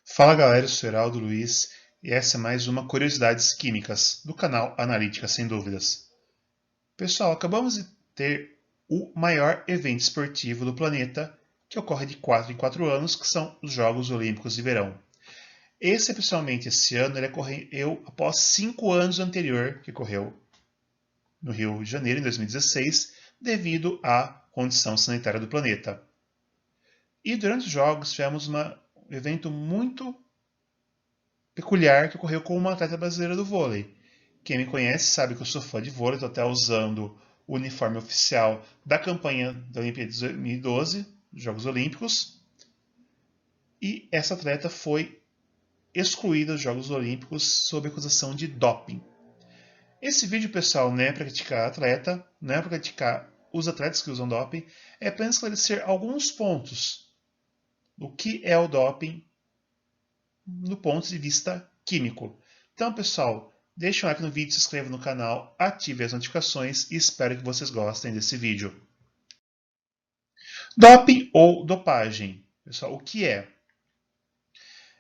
Fala galera, eu sou Heraldo Luiz e essa é mais uma Curiosidades Químicas do canal Analítica Sem Dúvidas. Pessoal, acabamos de ter o maior evento esportivo do planeta, que ocorre de 4 em 4 anos, que são os Jogos Olímpicos de Verão. Excepcionalmente esse ano ele ocorreu após 5 anos anterior, que ocorreu no Rio de Janeiro, em 2016, devido à condição sanitária do planeta. E durante os Jogos tivemos um evento muito peculiar que ocorreu com uma atleta brasileira do vôlei. Quem me conhece sabe que eu sou fã de vôlei, estou até usando o uniforme oficial da campanha da Olimpíada de 2012, dos Jogos Olímpicos. E essa atleta foi excluída dos Jogos Olímpicos sob acusação de doping. Esse vídeo, pessoal, não é para criticar a atleta, não é para criticar os atletas que usam doping, é para esclarecer alguns pontos do que é o doping do ponto de vista químico. Então, pessoal, deixe um like no vídeo, se inscreva no canal, ative as notificações e espero que vocês gostem desse vídeo. Doping ou dopagem. Pessoal, o que é?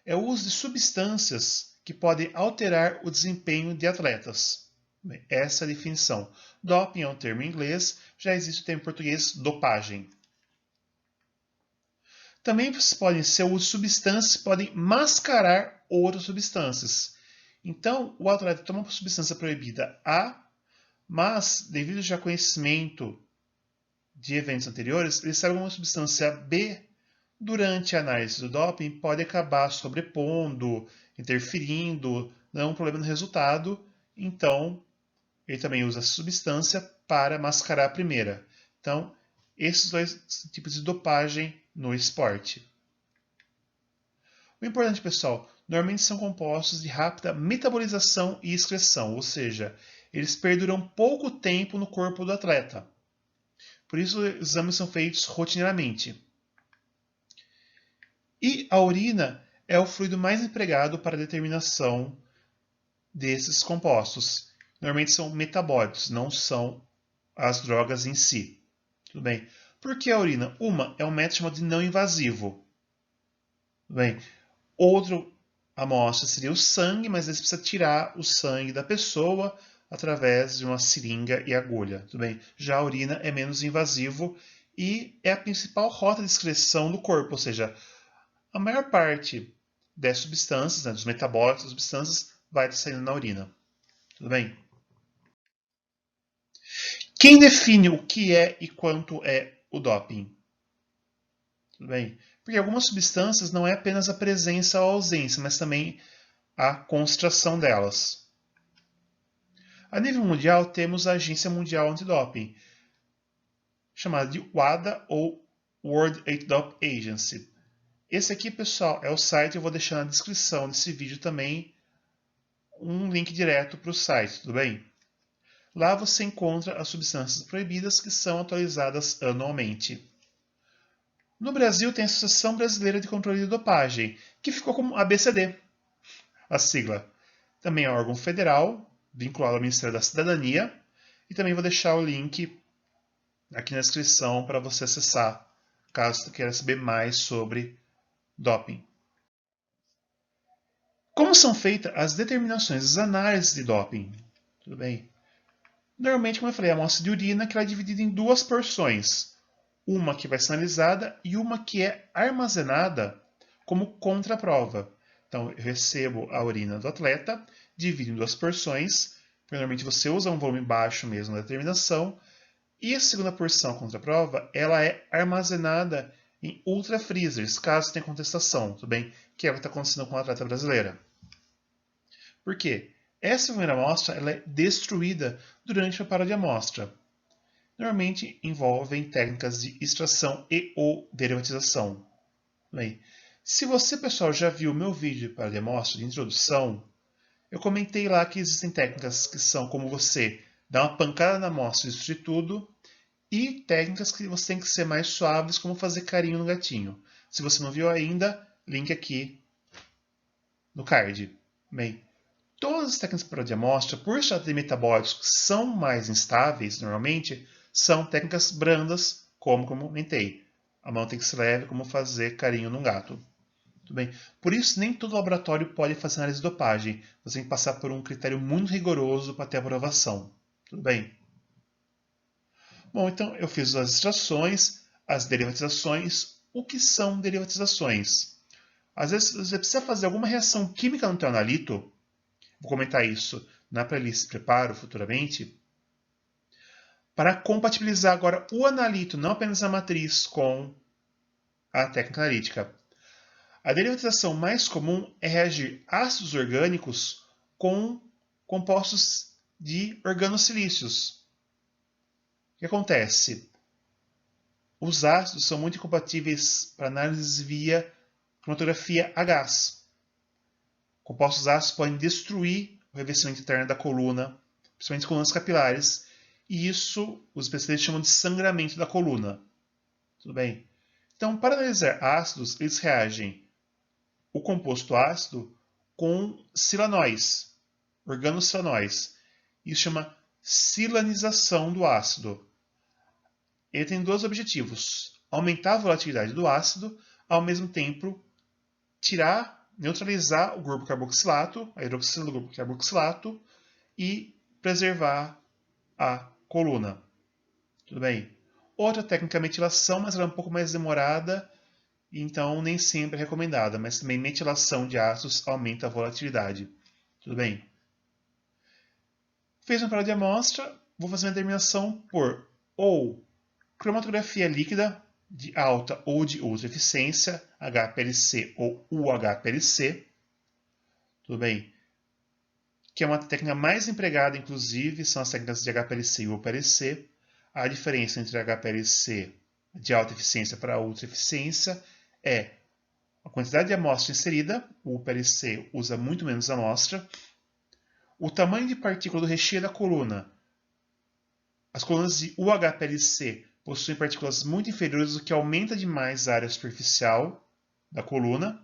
É o uso de substâncias que podem alterar o desempenho de atletas. Essa é a definição. Doping é um termo em inglês, já existe o termo em português, dopagem. Também podem ser o uso de substâncias que podem mascarar outras substâncias. Então, o atleta toma uma substância proibida A, mas, devido já ao conhecimento de eventos anteriores, ele sabe que uma substância B, durante a análise do doping, pode acabar sobrepondo, interferindo, dando um problema no resultado. Então, ele também usa essa substância para mascarar a primeira. Então, esses dois tipos de dopagem no esporte. O importante, pessoal, normalmente são compostos de rápida metabolização e excreção, ou seja, eles perduram pouco tempo no corpo do atleta. Por isso, os exames são feitos rotineiramente. E a urina é o fluido mais empregado para a determinação desses compostos. Normalmente são metabólitos, não são as drogas em si. Tudo bem? Por que a urina? Uma é um método chamado de não invasivo. Tudo bem? Outra amostra seria o sangue, mas eles precisam tirar o sangue da pessoa através de uma seringa e agulha. Tudo bem? Já a urina é menos invasivo e é a principal rota de excreção do corpo, ou seja, a maior parte das substâncias, dos metabólitos das substâncias, vai saindo na urina. Tudo bem? Quem define o que é e quanto é o doping? Tudo bem? Porque algumas substâncias não é apenas a presença ou a ausência, mas também a concentração delas. A nível mundial, temos a Agência Mundial Antidoping, chamada de WADA ou World Anti-Doping Agency. Esse aqui, pessoal, é o site, eu vou deixar na descrição desse vídeo também um link direto para o site, tudo bem? Lá você encontra as substâncias proibidas que são atualizadas anualmente. No Brasil tem a Associação Brasileira de Controle de Dopagem, que ficou como ABCD, a sigla. Também é um órgão federal, vinculado ao Ministério da Cidadania, e também vou deixar o link aqui na descrição para você acessar, caso você queira saber mais sobre doping. Como são feitas as determinações, as análises de doping? Tudo bem? Normalmente, como eu falei, a amostra de urina que ela é dividida em duas porções. Uma que vai ser analisada e uma que é armazenada como contraprova. Então, eu recebo a urina do atleta, divido em duas porções, porque normalmente você usa um volume baixo mesmo na determinação, e a segunda porção, a contraprova, ela é armazenada em ultra freezers, caso tenha contestação, tudo bem? Que é o que está acontecendo com a atleta brasileira. Por quê? Essa primeira amostra ela é destruída durante a preparo de amostra. Normalmente envolvem técnicas de extração e ou derivatização. Bem, se você, pessoal, já viu o meu vídeo para de amostra de introdução, eu comentei lá que existem técnicas que são como você dar uma pancada na amostra e destruir tudo, e técnicas que você tem que ser mais suaves, como fazer carinho no gatinho. Se você não viu ainda, link aqui no card. Bem, todas as técnicas para de amostra, por já ter metabólicos que são mais instáveis normalmente, são técnicas brandas, como comentei. A mão tem que ser leve, como fazer carinho num gato. Tudo bem? Por isso, nem todo laboratório pode fazer análise de dopagem. Você tem que passar por um critério muito rigoroso para ter aprovação. Tudo bem? Bom, então eu fiz as extrações, as derivatizações. O que são derivatizações? Às vezes você precisa fazer alguma reação química no teu analito. Vou comentar isso na playlist de preparo futuramente. Para compatibilizar agora o analito, não apenas a matriz, com a técnica analítica. A derivatização mais comum é reagir ácidos orgânicos com compostos de organosilíceos. O que acontece? Os ácidos são muito incompatíveis para análise via cromatografia a gás. Compostos ácidos podem destruir o revestimento interno da coluna, principalmente as colunas capilares, e isso os especialistas chamam de sangramento da coluna. Tudo bem? Então, para analisar ácidos, eles reagem o composto ácido com silanóis, organosilanóis. Isso chama silanização do ácido. Ele tem dois objetivos: aumentar a volatilidade do ácido, ao mesmo tempo neutralizar o grupo carboxilato, a hidroxila do grupo carboxilato, e preservar a coluna. Tudo bem? Outra técnica é a metilação, mas ela é um pouco mais demorada, então nem sempre é recomendada, mas também metilação de ácidos aumenta a volatilidade. Tudo bem? Fez uma prova de amostra, vou fazer uma determinação por ou cromatografia líquida de alta ou de ultra eficiência, HPLC ou UHPLC. Tudo bem? Que é uma técnica mais empregada, inclusive, são as técnicas de HPLC e UPLC. A diferença entre HPLC de alta eficiência para ultra eficiência é a quantidade de amostra inserida, o UPLC usa muito menos amostra, o tamanho de partícula do recheio da coluna. As colunas de UHPLC possuem partículas muito inferiores, o que aumenta demais a área superficial da coluna.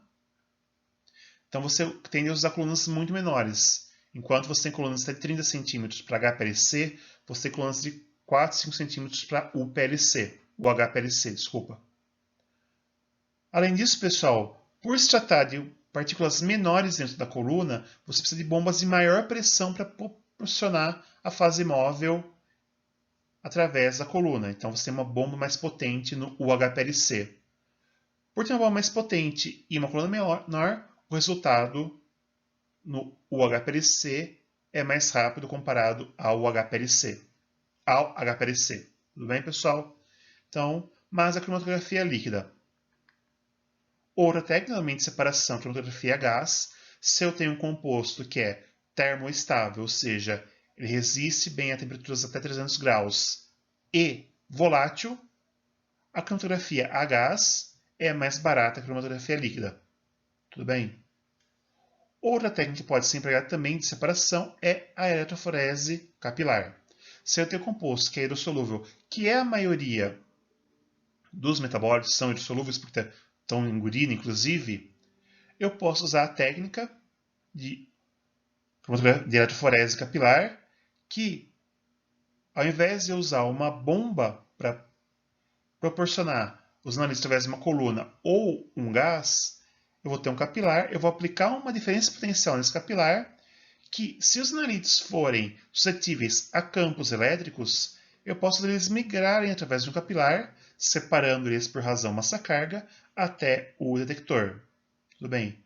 Então você tende a usar colunas muito menores. Enquanto você tem colunas de 30 cm para HPLC, você tem colunas de 4, 5 cm para UPLC, o HPLC, desculpa. Além disso, pessoal, por se tratar de partículas menores dentro da coluna, você precisa de bombas de maior pressão para proporcionar a fase móvel através da coluna. Então você tem uma bomba mais potente no UHPLC. Por ter uma bomba mais potente e uma coluna menor, o resultado no UHPLC é mais rápido comparado ao HPLC. Tudo bem, pessoal? Então, mas a cromatografia é líquida. Outra técnica de separação, cromatografia a gás. Se eu tenho um composto que é termoestável, ou seja, ele resiste bem a temperaturas até 300 graus e volátil, a cromatografia a gás é mais barata que a cromatografia líquida. Tudo bem? Outra técnica que pode ser empregada também de separação é a eletroforese capilar. Se eu tenho composto que é hidrossolúvel, que é a maioria dos metabólitos são hidrossolúveis porque estão em urina, inclusive, eu posso usar a técnica de eletroforese capilar, que ao invés de eu usar uma bomba para proporcionar os analistas através de uma coluna ou um gás, eu vou ter um capilar, eu vou aplicar uma diferença potencial nesse capilar, que se os analitos forem suscetíveis a campos elétricos, eu posso eles migrarem através de um capilar, separando eles por razão massa-carga, até o detector. Tudo bem?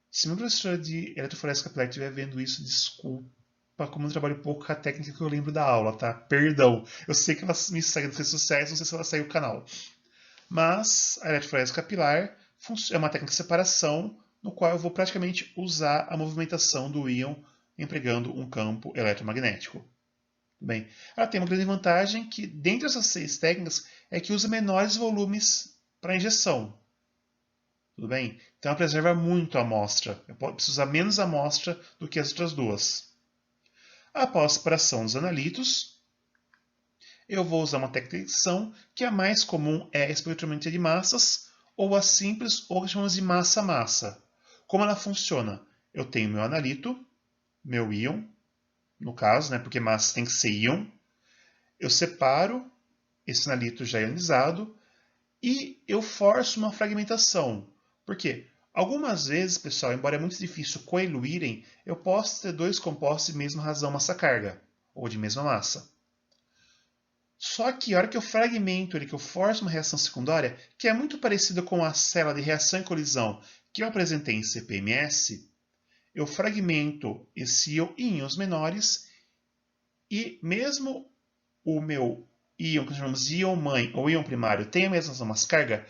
Se minha professora de eletroforese capilar estiver vendo isso, desculpa, como eu trabalho pouco com a técnica que eu lembro da aula, tá? Perdão. Eu sei que ela me segue nas redes sociais, não sei se ela segue o canal. Mas a eletroforese capilar é uma técnica de separação no qual eu vou praticamente usar a movimentação do íon empregando um campo eletromagnético. Bem, ela tem uma grande vantagem que, dentre essas 6 técnicas, é que usa menores volumes para injeção. Tudo bem? Então ela preserva muito a amostra. Eu preciso usar menos amostra do que as outras duas. Após a separação dos analitos, eu vou usar uma técnica de edição, que a mais comum é a espectrometria de massas, ou a simples, ou que chamamos de massa-massa. Como ela funciona? Eu tenho meu analito, meu íon, no caso, né, porque massa tem que ser íon. Eu separo esse analito já ionizado e eu forço uma fragmentação. Por quê? Algumas vezes, pessoal, embora é muito difícil coeluírem, eu posso ter dois compostos de mesma razão massa-carga, ou de mesma massa. Só que a hora que eu fragmento ele, que eu forço uma reação secundária, que é muito parecida com a célula de reação e colisão que eu apresentei em CPMS, eu fragmento esse íon em íons menores e mesmo o meu íon, que nós chamamos de íon mãe ou íon primário, tem a mesma massa-carga,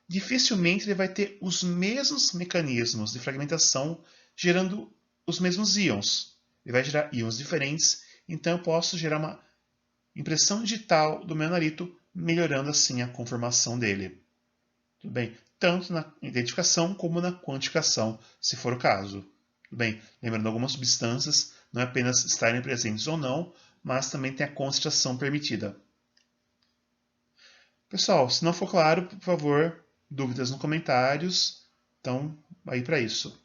dificilmente ele vai ter os mesmos mecanismos de fragmentação gerando os mesmos íons. Ele vai gerar íons diferentes, então eu posso gerar uma impressão digital do meu analito, melhorando assim a conformação dele. Tudo bem? Tanto na identificação como na quantificação, se for o caso. Tudo bem? Lembrando, algumas substâncias não é apenas estarem presentes ou não, mas também tem a concentração permitida. Pessoal, se não for claro, por favor, dúvidas nos comentários. Então, aí para isso.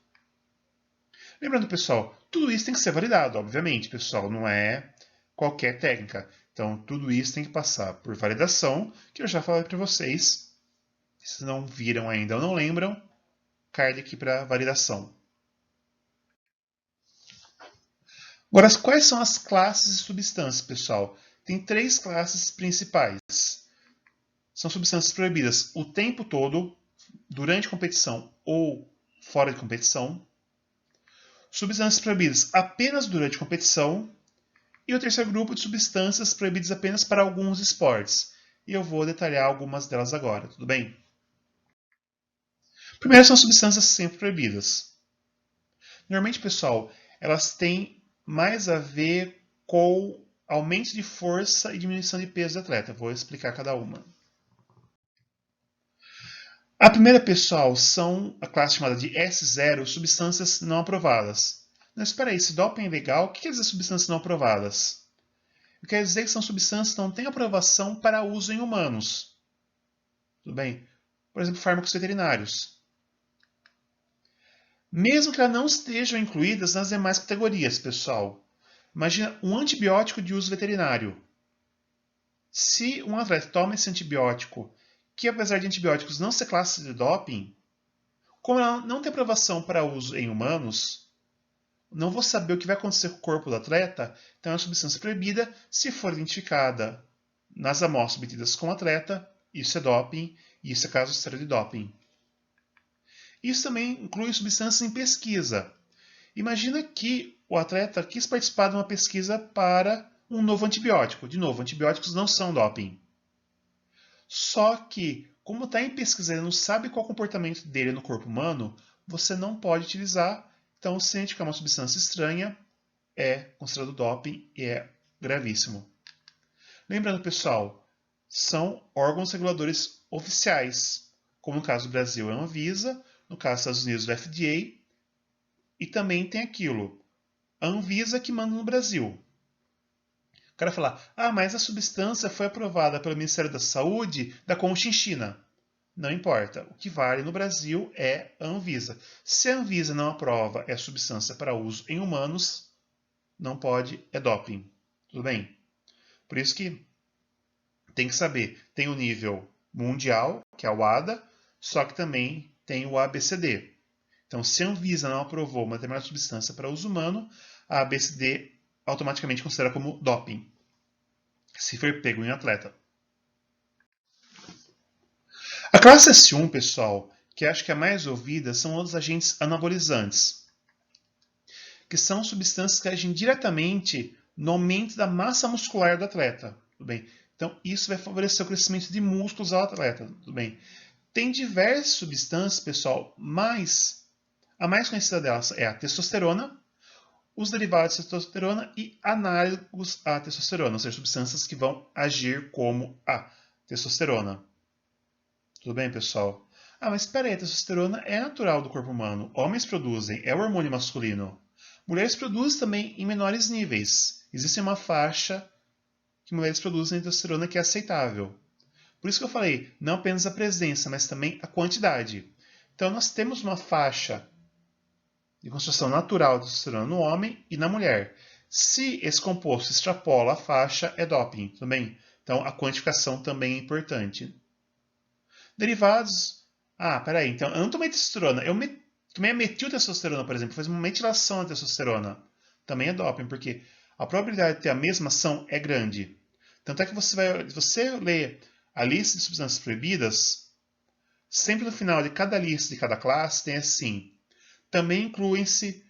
Lembrando, pessoal, tudo isso tem que ser validado, obviamente, pessoal, não é qualquer técnica. Então, tudo isso tem que passar por validação, que eu já falei para vocês. Se não viram ainda ou não lembram, card aqui para validação. Agora, quais são as classes de substâncias, pessoal? Tem três classes principais. São substâncias proibidas o tempo todo, durante competição ou fora de competição. Substâncias proibidas apenas durante competição. E o terceiro grupo de substâncias proibidas apenas para alguns esportes. E eu vou detalhar algumas delas agora, tudo bem? Primeiro são substâncias sempre proibidas. Normalmente, pessoal, elas têm mais a ver com aumento de força e diminuição de peso do atleta. Vou explicar cada uma. A primeira, pessoal, são a classe chamada de S0, substâncias não aprovadas. Mas espera aí, esse doping é legal? O que quer dizer substâncias não aprovadas? Quer dizer que são substâncias que não têm aprovação para uso em humanos. Tudo bem? Por exemplo, fármacos veterinários. Mesmo que elas não estejam incluídas nas demais categorias, pessoal. Imagina um antibiótico de uso veterinário. Se um atleta toma esse antibiótico, que apesar de antibióticos não ser classe de doping, como ela não tem aprovação para uso em humanos, não vou saber o que vai acontecer com o corpo do atleta, então é uma substância proibida. Se for identificada nas amostras obtidas com o atleta, isso é doping, e isso é caso sério de doping. Isso também inclui substâncias em pesquisa. Imagina que o atleta quis participar de uma pesquisa para um novo antibiótico. De novo, antibióticos não são doping. Só que, como está em pesquisa e ele não sabe qual é o comportamento dele no corpo humano, você não pode utilizar. Então, se identificar uma substância estranha, é considerado doping e é gravíssimo. Lembrando, pessoal, são órgãos reguladores oficiais, como no caso do Brasil é a Anvisa, no caso dos Estados Unidos é o FDA, e também tem aquilo, a Anvisa que manda no Brasil. O cara fala, mas a substância foi aprovada pelo Ministério da Saúde da Conchinchina. Não importa, o que vale no Brasil é a Anvisa. Se a Anvisa não aprova essa substância para uso em humanos, não pode, é doping. Tudo bem? Por isso que tem que saber, tem o nível mundial, que é o ADA, só que também tem o ABCD. Então, se a Anvisa não aprovou uma determinada substância para uso humano, a ABCD automaticamente considera como doping, se for pego em atleta. A classe S1, pessoal, que acho que é a mais ouvida, são os agentes anabolizantes, que são substâncias que agem diretamente no aumento da massa muscular do atleta. Tudo bem? Então, isso vai favorecer o crescimento de músculos ao atleta. Tudo bem? Tem diversas substâncias, pessoal, mas a mais conhecida delas é a testosterona, os derivados de testosterona e análogos à testosterona, ou seja, substâncias que vão agir como a testosterona. Tudo bem, pessoal? Mas espera aí, a testosterona é natural do corpo humano. Homens produzem, é o hormônio masculino. Mulheres produzem também em menores níveis. Existe uma faixa que mulheres produzem de testosterona que é aceitável. Por isso que eu falei, não apenas a presença, mas também a quantidade. Então, nós temos uma faixa de concentração natural de testosterona no homem e na mulher. Se esse composto extrapola a faixa, é doping também. Então, a quantificação também é importante. Derivados. Peraí, então eu não tomei testosterona, eu Também a metiltestosterona, por exemplo, faz uma metilação da testosterona. Também é doping, porque a probabilidade de ter a mesma ação é grande. Tanto é que se você lê a lista de substâncias proibidas, sempre no final de cada lista de cada classe tem assim: também incluem-se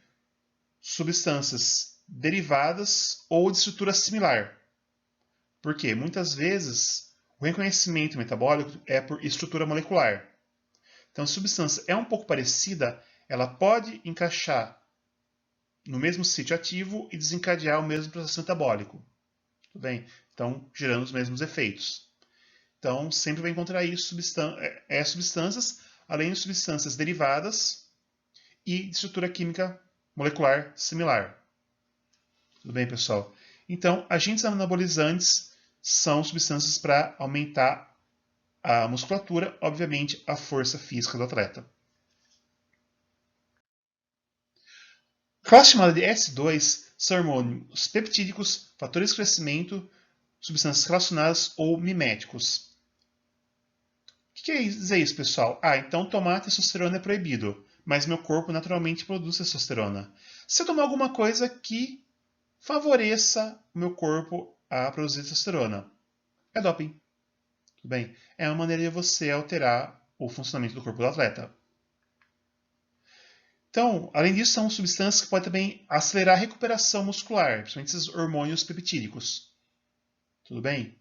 substâncias derivadas ou de estrutura similar. Porque muitas vezes o reconhecimento metabólico é por estrutura molecular. Então, se a substância é um pouco parecida, ela pode encaixar no mesmo sítio ativo e desencadear o mesmo processo metabólico. Tudo bem? Então, gerando os mesmos efeitos. Então, sempre vai encontrar isso, substâncias, além de substâncias derivadas e de estrutura química molecular similar. Tudo bem, pessoal? Então, agentes anabolizantes são substâncias para aumentar a musculatura, obviamente, a força física do atleta. A classe chamada de S2 são hormônios peptídicos, fatores de crescimento, substâncias relacionadas ou miméticos. O que quer dizer isso, pessoal? Então tomar testosterona é proibido, mas meu corpo naturalmente produz testosterona. Se eu tomar alguma coisa que favoreça o meu corpo a produzir testosterona, é doping. Tudo bem? É uma maneira de você alterar o funcionamento do corpo do atleta. Então, além disso, são substâncias que podem também acelerar a recuperação muscular, principalmente esses hormônios peptídicos. Tudo bem?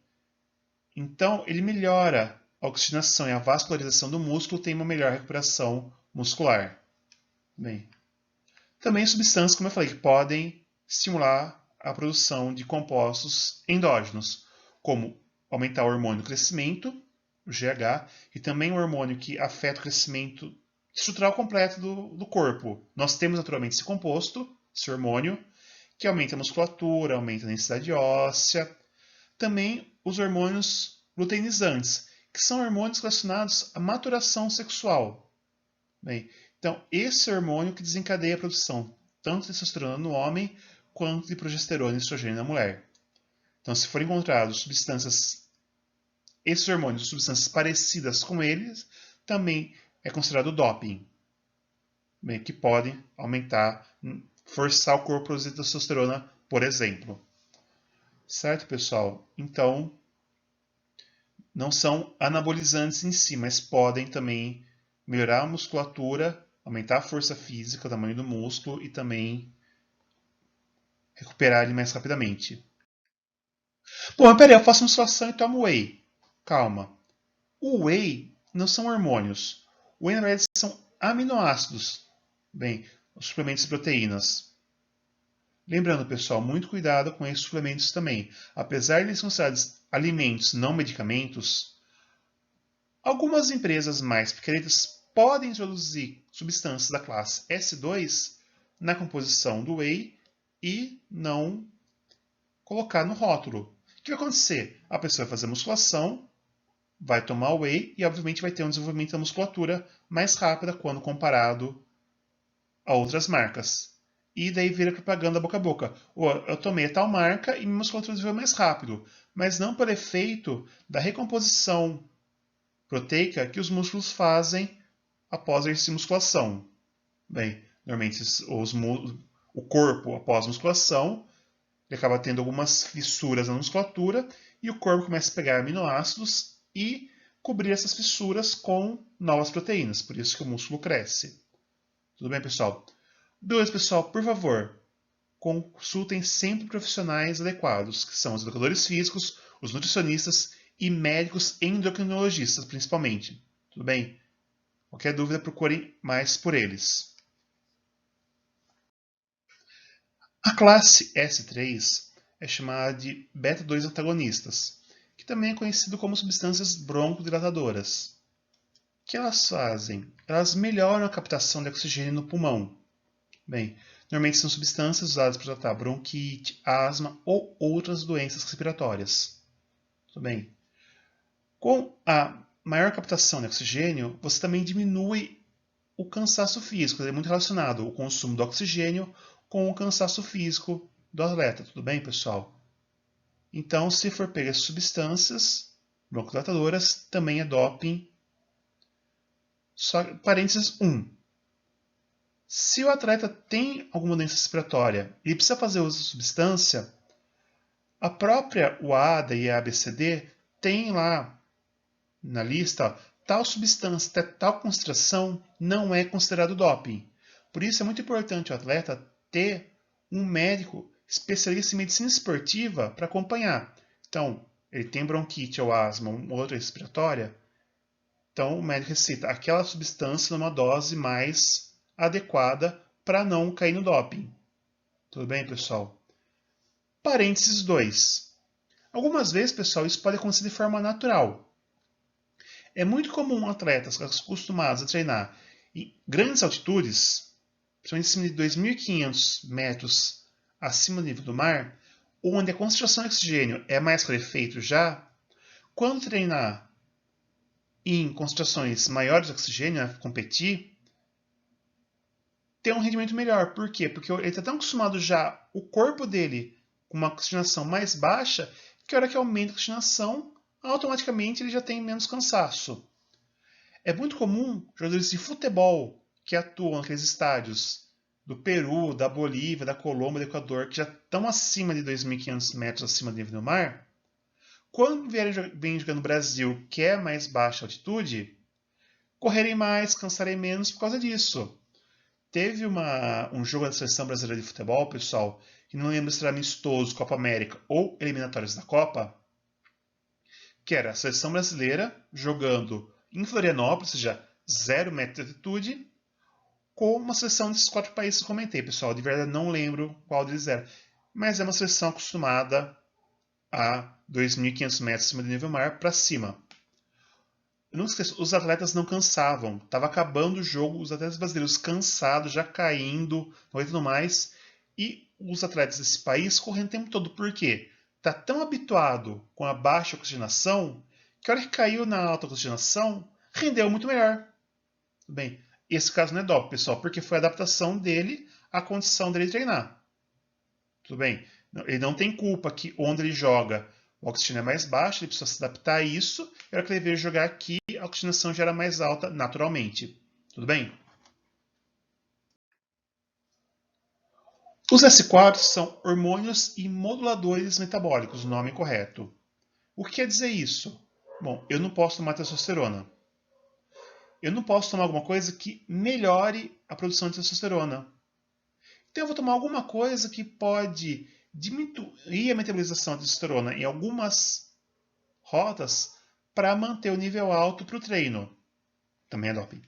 Então, ele melhora a oxigenação e a vascularização do músculo, tem uma melhor recuperação muscular. Bem, também substâncias, como eu falei, que podem estimular a produção de compostos endógenos, como aumentar o hormônio do crescimento, o GH, e também o hormônio que afeta o crescimento estrutural completo do corpo. Nós temos naturalmente esse composto, esse hormônio, que aumenta a musculatura, aumenta a densidade óssea. Também os hormônios luteinizantes, que são hormônios relacionados à maturação sexual. Bem, então, esse hormônio que desencadeia a produção tanto de testosterona no homem quanto de progesterona e estrogênio na mulher. Então, se forem encontrados esses hormônios, substâncias parecidas com eles, também é considerado doping, bem, que podem aumentar, forçar o corpo a produzir testosterona, por exemplo. Certo, pessoal? Então, não são anabolizantes em si, mas podem também melhorar a musculatura, aumentar a força física, o tamanho do músculo e também recuperar ele mais rapidamente. Bom, peraí, eu faço musculação e tomo whey. Calma. O whey não são hormônios. O whey, na verdade, são aminoácidos. Bem, os suplementos de proteínas. Lembrando, pessoal, muito cuidado com esses suplementos também. Apesar de eles serem considerados alimentos, não medicamentos, algumas empresas mais pequenas podem introduzir substâncias da classe S2 na composição do whey e não colocar no rótulo. O que vai acontecer? A pessoa vai fazer musculação, vai tomar whey e, obviamente, vai ter um desenvolvimento da musculatura mais rápida quando comparado a outras marcas. E daí vira propaganda boca a boca. Eu tomei tal marca e minha musculatura desenvolveu mais rápido, mas não por efeito da recomposição proteica que os músculos fazem após a musculação. Bem, normalmente o corpo, após a musculação, ele acaba tendo algumas fissuras na musculatura e o corpo começa a pegar aminoácidos e cobrir essas fissuras com novas proteínas. Por isso que o músculo cresce. Tudo bem, pessoal? Pessoal, por favor, consultem sempre profissionais adequados, que são os educadores físicos, os nutricionistas e médicos endocrinologistas, principalmente. Tudo bem? Qualquer dúvida, procurem mais por eles. A classe S3 é chamada de beta-2 antagonistas, que também é conhecido como substâncias broncodilatadoras. O que elas fazem? Elas melhoram a captação de oxigênio no pulmão. Bem, normalmente são substâncias usadas para tratar bronquite, asma ou outras doenças respiratórias. Tudo bem? Com a maior captação de oxigênio, você também diminui o cansaço físico. É muito relacionado o consumo do oxigênio com o cansaço físico do atleta. Tudo bem, pessoal? Então, se for pegar substâncias broncodilatadoras, também é doping. Só parênteses 1. Se o atleta tem alguma doença respiratória e precisa fazer uso de substância, a própria UADA e a ABCD tem lá na lista, ó, tal substância, tal concentração não é considerado doping. Por isso é muito importante o atleta ter um médico especialista em medicina esportiva para acompanhar. Então, ele tem bronquite ou asma ou outra respiratória, então o médico recita aquela substância numa dose mais adequada para não cair no doping. Tudo bem, pessoal? Parênteses 2. Algumas vezes, pessoal, isso pode acontecer de forma natural. É muito comum atletas acostumados a treinar em grandes altitudes, principalmente acima de 2.500 metros acima do nível do mar, onde a concentração de oxigênio é mais rarefeito já, quando treinar em concentrações maiores de oxigênio, competir, ter um rendimento melhor. Por quê? Porque ele está tão acostumado já, o corpo dele, com uma oxigenação mais baixa, que a hora que aumenta a oxigenação, automaticamente ele já tem menos cansaço. É muito comum jogadores de futebol que atuam naqueles estádios do Peru, da Bolívia, da Colômbia, do Equador, que já estão acima de 2.500 metros acima do nível do mar, quando vêm jogar no Brasil, que é mais baixa altitude, correrem mais, cansarem menos por causa disso. Teve um jogo da seleção brasileira de futebol, pessoal, que não lembro se era amistoso, Copa América ou eliminatórios da Copa, que era a seleção brasileira jogando em Florianópolis, ou seja, 0 metros de altitude, com uma seleção desses 4 países que eu comentei, pessoal. De verdade não lembro qual deles era. Mas é uma seleção acostumada a 2.500 metros acima do nível do mar para cima. Eu não esqueço, os atletas não cansavam. Estava acabando o jogo, os atletas brasileiros cansados, já caindo, não tudo mais. E os atletas desse país correndo o tempo todo. Por quê? Está tão habituado com a baixa oxigenação que a hora que caiu na alta oxigenação, rendeu muito melhor. Tudo bem? Esse caso não é doping, pessoal, porque foi a adaptação dele à condição dele treinar. Tudo bem? Ele não tem culpa que onde ele joga o oxigênio é mais baixo, ele precisa se adaptar a isso, e a hora que ele veio jogar aqui, a oxigenação já era mais alta naturalmente. Tudo bem? Os S4 são hormônios e moduladores metabólicos, o nome correto. O que quer dizer isso? Bom, eu não posso tomar testosterona. Eu não posso tomar alguma coisa que melhore a produção de testosterona. Então eu vou tomar alguma coisa que pode diminuir a metabolização de testosterona em algumas rotas para manter o nível alto para o treino. Também é doping.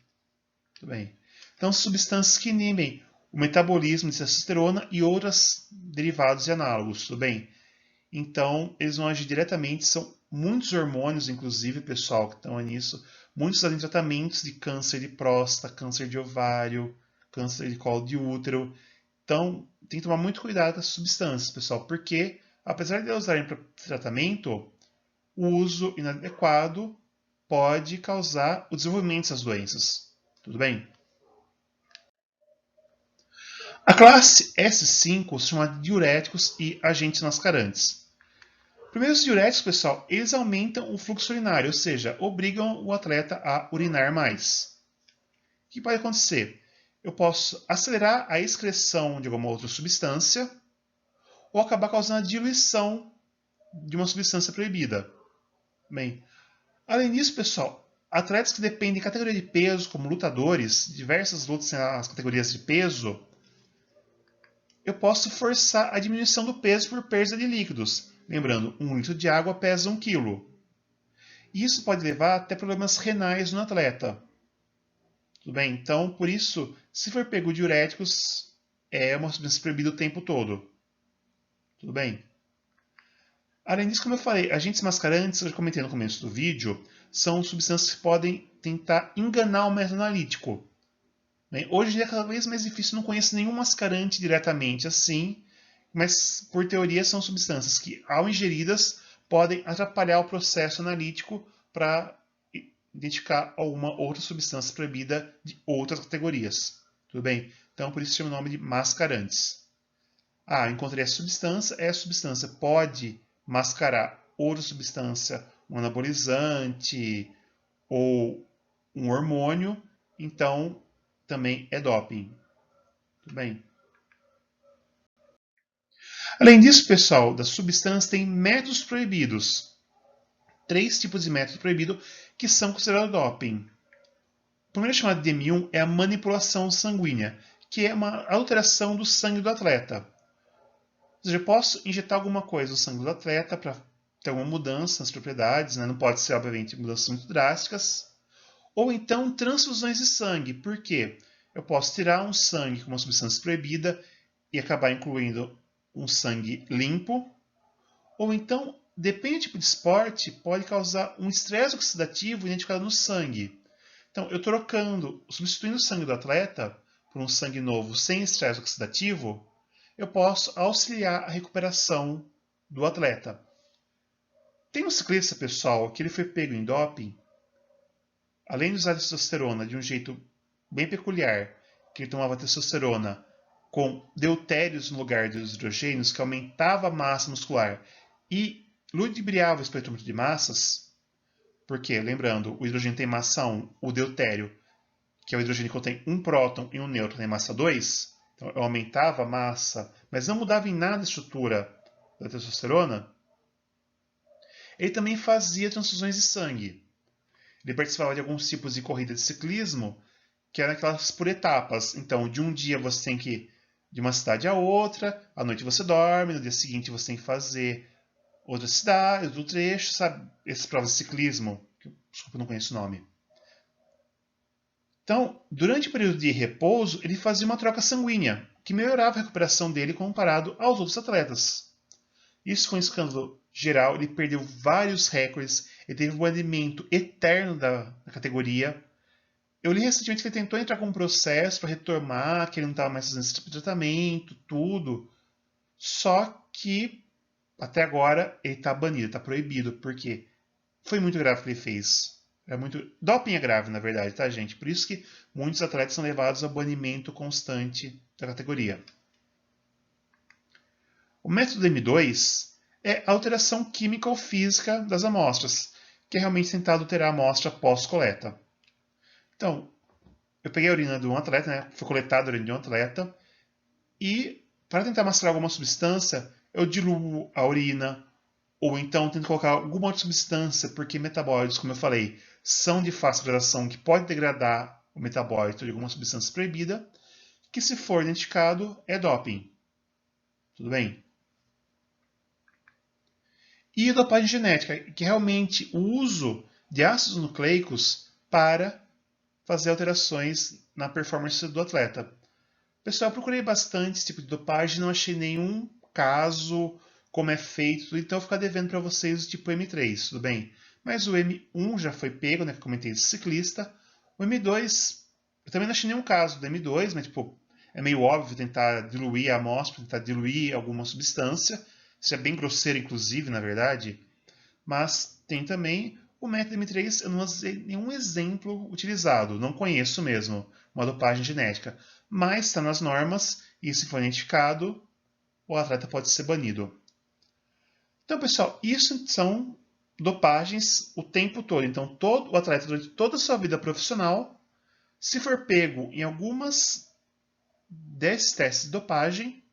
Tudo bem. Então, substâncias que inibem o metabolismo de testosterona e outros derivados e análogos. Tudo bem? Então, eles vão agir diretamente. São muitos hormônios, inclusive, pessoal, que estão nisso. Muitos em tratamentos de câncer de próstata, câncer de ovário, câncer de colo de útero. Então, tem que tomar muito cuidado com essas substâncias, pessoal, porque, apesar de elas usarem para tratamento, o uso inadequado pode causar o desenvolvimento dessas doenças. Tudo bem? A classe S5 se chama de diuréticos e agentes mascarantes. Primeiro, os diuréticos, pessoal, eles aumentam o fluxo urinário, ou seja, obrigam o atleta a urinar mais. O que pode acontecer? Eu posso acelerar a excreção de alguma outra substância ou acabar causando a diluição de uma substância proibida. Bem, além disso, pessoal, atletas que dependem de categoria de peso, como lutadores, diversas lutas nas categorias de peso, eu posso forçar a diminuição do peso por perda de líquidos. Lembrando, 1 litro de água pesa 1 quilo. Isso pode levar até problemas renais no atleta. Tudo bem? Então, por isso, se for pego diuréticos, é uma substância proibida o tempo todo. Tudo bem? Além disso, como eu falei, agentes mascarantes, eu já comentei no começo do vídeo, são substâncias que podem tentar enganar o método analítico. Hoje é cada vez mais difícil, não conheço nenhum mascarante diretamente assim, mas por teoria são substâncias que, ao ingeridas, podem atrapalhar o processo analítico para identificar alguma outra substância proibida de outras categorias. Tudo bem? Então, por isso chama o nome de mascarantes. Ah, encontrei essa substância pode mascarar outra substância, um anabolizante ou um hormônio, então também é doping. Tudo bem? Além disso, pessoal, das substâncias tem métodos proibidos. 3 tipos de método proibido que são considerados doping. O primeiro, chamado de M1, é a manipulação sanguínea, que é uma alteração do sangue do atleta. Ou seja, eu posso injetar alguma coisa no sangue do atleta para ter alguma mudança nas propriedades, né? Não pode ser, obviamente, mudanças muito drásticas. Ou então transfusões de sangue. Por quê? Eu posso tirar um sangue com uma substância proibida e acabar incluindo um sangue limpo. Ou então, depende do tipo de esporte, pode causar um estresse oxidativo identificado no sangue. Então, eu trocando, substituindo o sangue do atleta por um sangue novo sem estresse oxidativo, eu posso auxiliar a recuperação do atleta. Tem um ciclista, pessoal, que ele foi pego em doping, além de usar testosterona de um jeito bem peculiar, que ele tomava testosterona com deutérios no lugar dos hidrogênios, que aumentava a massa muscular e ludibriava o espectrômetro de massas, porque, lembrando, o hidrogênio tem massa 1, o deutério, que é o hidrogênio que contém um próton e um nêutron, tem massa 2, então eu aumentava a massa, mas não mudava em nada a estrutura da testosterona. Ele também fazia transfusões de sangue. Ele participava de alguns tipos de corrida de ciclismo, que eram aquelas por etapas. Então, de um dia você tem que ir de uma cidade a outra, à noite você dorme, no dia seguinte você tem que fazer outra cidade, outro trecho, sabe? Essas provas de ciclismo, que desculpa, eu não conheço o nome. Então, durante o período de repouso, ele fazia uma troca sanguínea, que melhorava a recuperação dele comparado aos outros atletas. Isso foi um escândalo geral, ele perdeu vários recordes, ele teve um banimento eterno da categoria. Eu li recentemente que ele tentou entrar com um processo para retomar, que ele não estava mais fazendo esse tipo de tratamento, tudo. Só que, até agora, ele está banido, está proibido, porque foi muito grave o que ele fez. É muito... Doping é grave, na verdade, tá, gente? Por isso que muitos atletas são levados ao banimento constante da categoria. O método M2 é a alteração química ou física das amostras, que é realmente tentar alterar a amostra pós-coleta. Então, eu peguei a urina de um atleta, né? Foi coletada a urina de um atleta, e para tentar mostrar alguma substância, eu diluo a urina, ou então tento colocar alguma outra substância, porque metabólitos, como eu falei, são de fácil degradação, que pode degradar o metabólito de alguma substância proibida, que se for identificado é doping. Tudo bem? E a dopagem genética, que é realmente o uso de ácidos nucleicos para fazer alterações na performance do atleta. Pessoal, eu procurei bastante esse tipo de dopagem, não achei nenhum caso, como é feito, então eu vou ficar devendo para vocês o tipo M3, tudo bem? Mas o M1 já foi pego, né, que eu comentei esse ciclista. O M2, eu também não achei nenhum caso do M2, mas tipo, é meio óbvio tentar diluir a amostra, tentar diluir alguma substância. Isso é bem grosseiro, inclusive, na verdade. Mas tem também o método M3, eu não usei nenhum exemplo utilizado, não conheço mesmo uma dopagem genética. Mas está nas normas e se for identificado, o atleta pode ser banido. Então, pessoal, isso são dopagens o tempo todo. Então, o atleta, durante toda a sua vida profissional, se for pego em algumas desses testes de dopagem,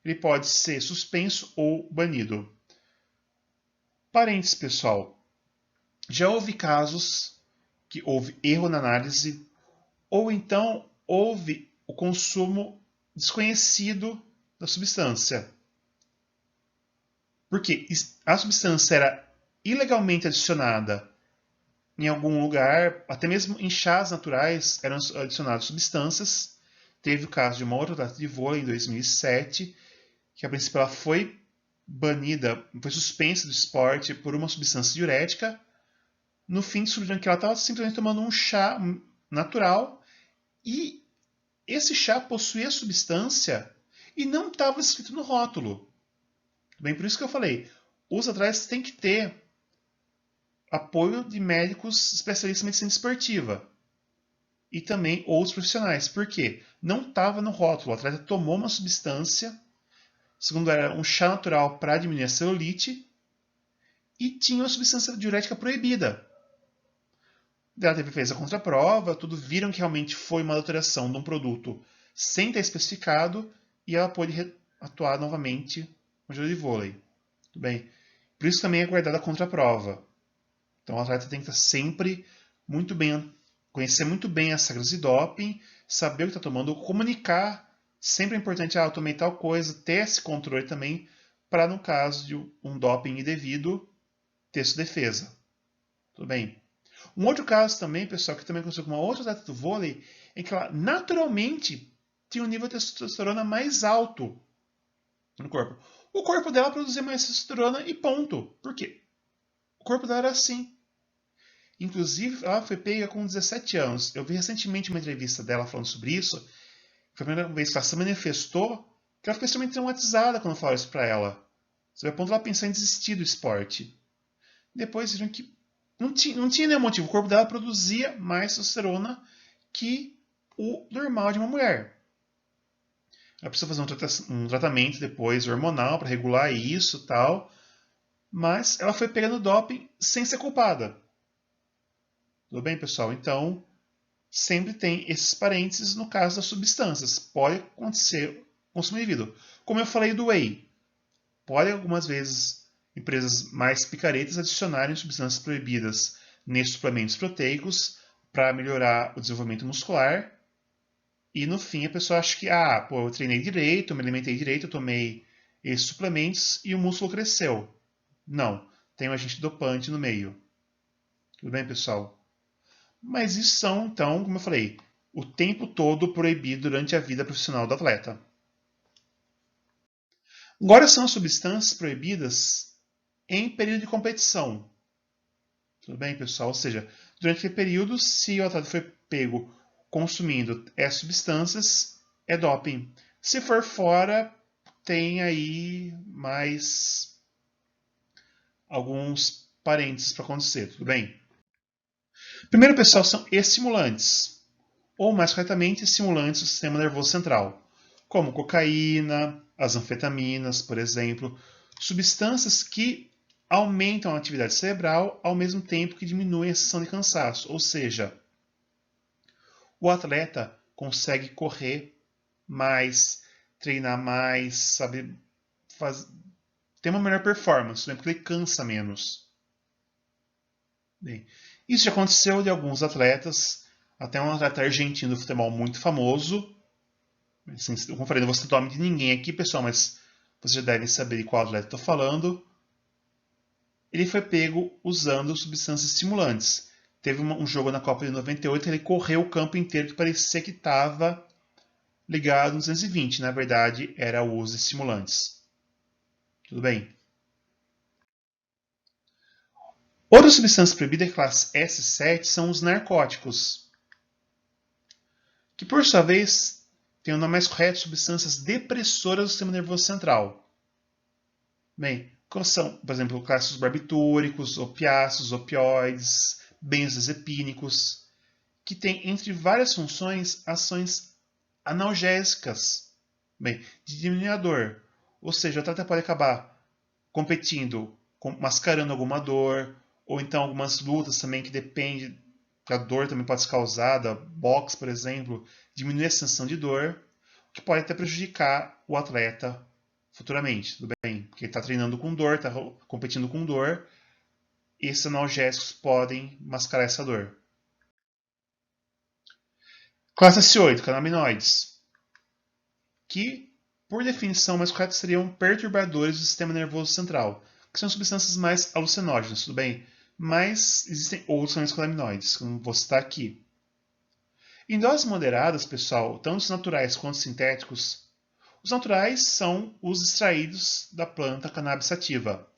ele pode ser suspenso ou banido. Parênteses, pessoal. Já houve casos que houve erro na análise, ou então houve o consumo desconhecido da substância. Porque a substância era ilegalmente adicionada em algum lugar, até mesmo em chás naturais eram adicionadas substâncias. Teve o caso de uma outra atleta de vôlei em 2007, que a princípio ela foi banida, foi suspensa do esporte por uma substância diurética. No fim, descobriram que ela estava simplesmente tomando um chá natural e esse chá possuía substância e não estava escrito no rótulo. Bem, por isso que eu falei, os atletas têm que ter apoio de médicos especialistas em medicina esportiva e também outros profissionais. Por quê? Não estava no rótulo. O atleta tomou uma substância, segundo era um chá natural para diminuir a celulite, e tinha uma substância diurética proibida. Ela fez a contraprova, tudo viram que realmente foi uma alteração de um produto sem estar especificado, e ela pode atuar novamente no jogo de vôlei. Tudo bem? Por isso também é guardada contra a prova. Então o atleta tem que estar sempre muito bem, conhecer muito bem as regras de doping, saber o que está tomando, comunicar. Sempre é importante, eu tomei tal coisa, ter esse controle também, para no caso de um doping indevido, ter sua defesa. Tudo bem? Um outro caso também, pessoal, que também aconteceu com uma outra atleta do vôlei, é que ela naturalmente tinha um nível de testosterona mais alto no corpo. O corpo dela produzia mais testosterona e ponto. Por quê? O corpo dela era assim. Inclusive, ela foi pega com 17 anos. Eu vi recentemente uma entrevista dela falando sobre isso. Foi a primeira vez que ela se manifestou, que ela ficou extremamente traumatizada quando falaram isso pra ela. Você vai a ponto de ela pensar em desistir do esporte. Depois viram que não tinha nenhum motivo. O corpo dela produzia mais testosterona que o normal de uma mulher. Ela precisa fazer um tratamento depois hormonal para regular isso e tal. Mas ela foi pegando doping sem ser culpada. Tudo bem, pessoal? Então, sempre tem esses parênteses no caso das substâncias. Pode acontecer consumo indevido. Como eu falei do whey, pode algumas vezes empresas mais picaretas adicionarem substâncias proibidas nesses suplementos proteicos para melhorar o desenvolvimento muscular. E no fim a pessoa acha que, eu treinei direito, eu me alimentei direito, eu tomei esses suplementos e o músculo cresceu. Não, tem um agente dopante no meio. Tudo bem, pessoal? Mas isso são, então, como eu falei, o tempo todo proibido durante a vida profissional do atleta. Agora são as substâncias proibidas em período de competição. Tudo bem, pessoal? Ou seja, durante aquele período, se o atleta foi pego consumindo essas substâncias, é doping. Se for fora, tem aí mais alguns parênteses para acontecer, tudo bem? Primeiro, pessoal, são estimulantes, ou mais corretamente, estimulantes do sistema nervoso central, como cocaína, as anfetaminas, por exemplo, substâncias que aumentam a atividade cerebral ao mesmo tempo que diminuem a sensação de cansaço, ou seja, o atleta consegue correr mais, treinar mais, saber ter uma melhor performance, né? Porque ele cansa menos. Bem, isso já aconteceu de alguns atletas, até um atleta argentino do futebol muito famoso. Assim, como eu falei, não vou citar o nome de ninguém aqui, pessoal, mas vocês já devem saber de qual atleta estou falando. Ele foi pego usando substâncias estimulantes. Teve um jogo na Copa de 98 que ele correu o campo inteiro que parecia que estava ligado no 220. Na verdade, era o uso de estimulantes. Tudo bem? Outra substância proibida, classe S7, são os narcóticos, que por sua vez tem o nome mais correto, substâncias depressoras do sistema nervoso central. Bem, quais são, por exemplo, classes barbitúricos, opiáceos, opioides, benzodiazepínicos, que têm, entre várias funções, ações analgésicas, bem, de diminuir a dor. Ou seja, o atleta pode acabar competindo, mascarando alguma dor, ou então algumas lutas também que depende, que a dor também pode ser causada, boxe, por exemplo, diminuir a sensação de dor, que pode até prejudicar o atleta futuramente, tudo bem? Porque ele está treinando com dor, está competindo com dor, e esses analgésicos podem mascarar essa dor. Classe S8, canabinoides, que, por definição mais correta, seriam perturbadores do sistema nervoso central, que são substâncias mais alucinógenas, tudo bem? Mas existem outros canabinoides, que eu não vou citar aqui. Em doses moderadas, pessoal, tanto os naturais quanto os sintéticos, os naturais são os extraídos da planta cannabis sativa.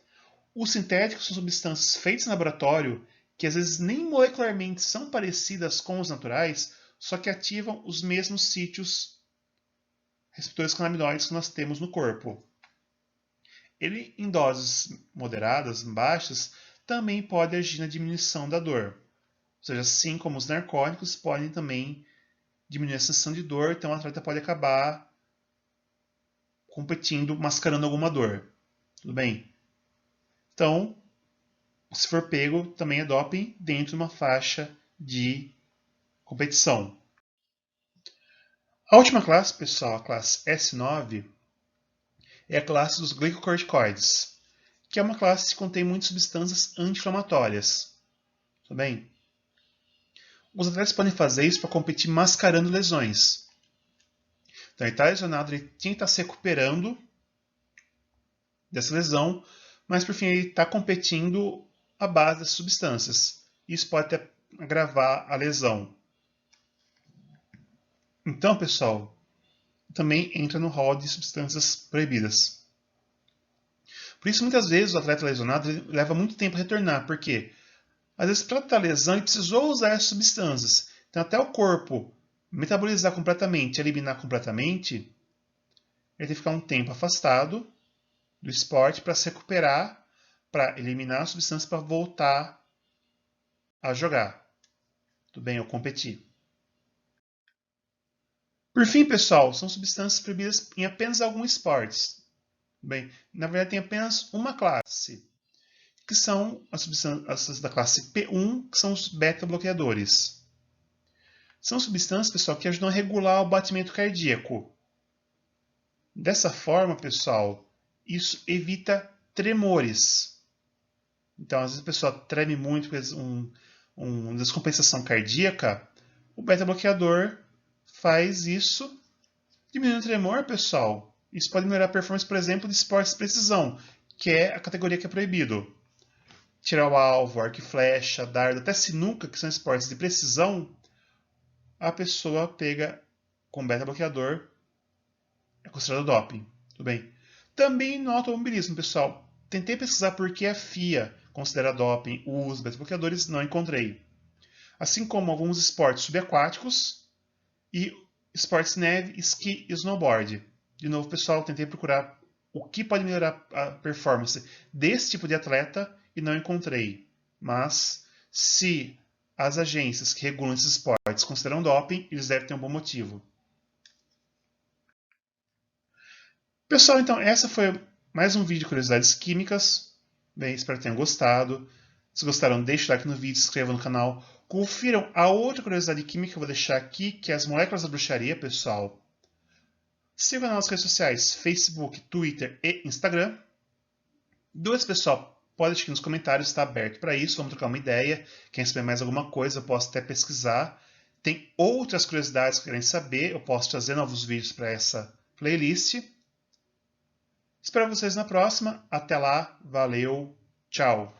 Os sintéticos são substâncias feitas em laboratório que às vezes nem molecularmente são parecidas com os naturais, só que ativam os mesmos sítios receptores canabinoides que nós temos no corpo. Ele, em doses moderadas, baixas, também pode agir na diminuição da dor. Ou seja, assim como os narcóticos podem também diminuir a sensação de dor, então o atleta pode acabar competindo, mascarando alguma dor. Tudo bem? Então, se for pego, também é doping dentro de uma faixa de competição. A última classe, pessoal, a classe S9, é a classe dos glicocorticoides, que é uma classe que contém muitas substâncias anti-inflamatórias. Tudo bem? Os atletas podem fazer isso para competir mascarando lesões. Então, ele está lesionado, ele tinha que estar se recuperando dessa lesão, mas por fim ele está competindo à base dessas substâncias. Isso pode até agravar a lesão. Então, pessoal, também entra no rol de substâncias proibidas. Por isso, muitas vezes, o atleta lesionado leva muito tempo a retornar, porque às vezes, para tratar a lesão, ele precisou usar essas substâncias. Então, até o corpo metabolizar completamente, eliminar completamente, ele tem que ficar um tempo afastado do esporte para se recuperar, para eliminar a substância para voltar a jogar. Tudo bem, ou competir. Por fim, pessoal, são substâncias proibidas em apenas alguns esportes. Bem, na verdade, tem apenas uma classe, que são as substâncias da classe P1, que são os beta-bloqueadores. São substâncias, pessoal, que ajudam a regular o batimento cardíaco. Dessa forma, pessoal, isso evita tremores. Então, às vezes a pessoa treme muito, uma descompensação cardíaca, o beta-bloqueador faz isso, diminuindo o tremor, pessoal. Isso pode melhorar a performance, por exemplo, de esportes de precisão, que é a categoria que é proibido. Tirar o alvo, arco e flecha, dardo, até sinuca, que são esportes de precisão, a pessoa pega com beta-bloqueador, é considerado doping. Tudo bem? Também no automobilismo, pessoal. Tentei pesquisar por que a FIA considera doping o uso de beta-bloqueadores, não encontrei. Assim como alguns esportes subaquáticos e esportes neve, esqui e snowboard. De novo, pessoal, tentei procurar o que pode melhorar a performance desse tipo de atleta e não encontrei. Mas, se as agências que regulam esses esportes consideram doping, eles devem ter um bom motivo. Pessoal, então, essa foi mais um vídeo de curiosidades químicas. Bem, espero que tenham gostado. Se gostaram, deixe o like no vídeo, se inscrevam no canal. Confiram a outra curiosidade química que eu vou deixar aqui, que é as moléculas da bruxaria, pessoal. Siga o canal nas redes sociais, Facebook, Twitter e Instagram. Dúvidas, pessoal, pode deixar aqui nos comentários, está aberto para isso. Vamos trocar uma ideia. Quem saber mais alguma coisa, eu posso até pesquisar. Tem outras curiosidades que querem saber, eu posso trazer novos vídeos para essa playlist. Espero vocês na próxima. Até lá. Valeu. Tchau.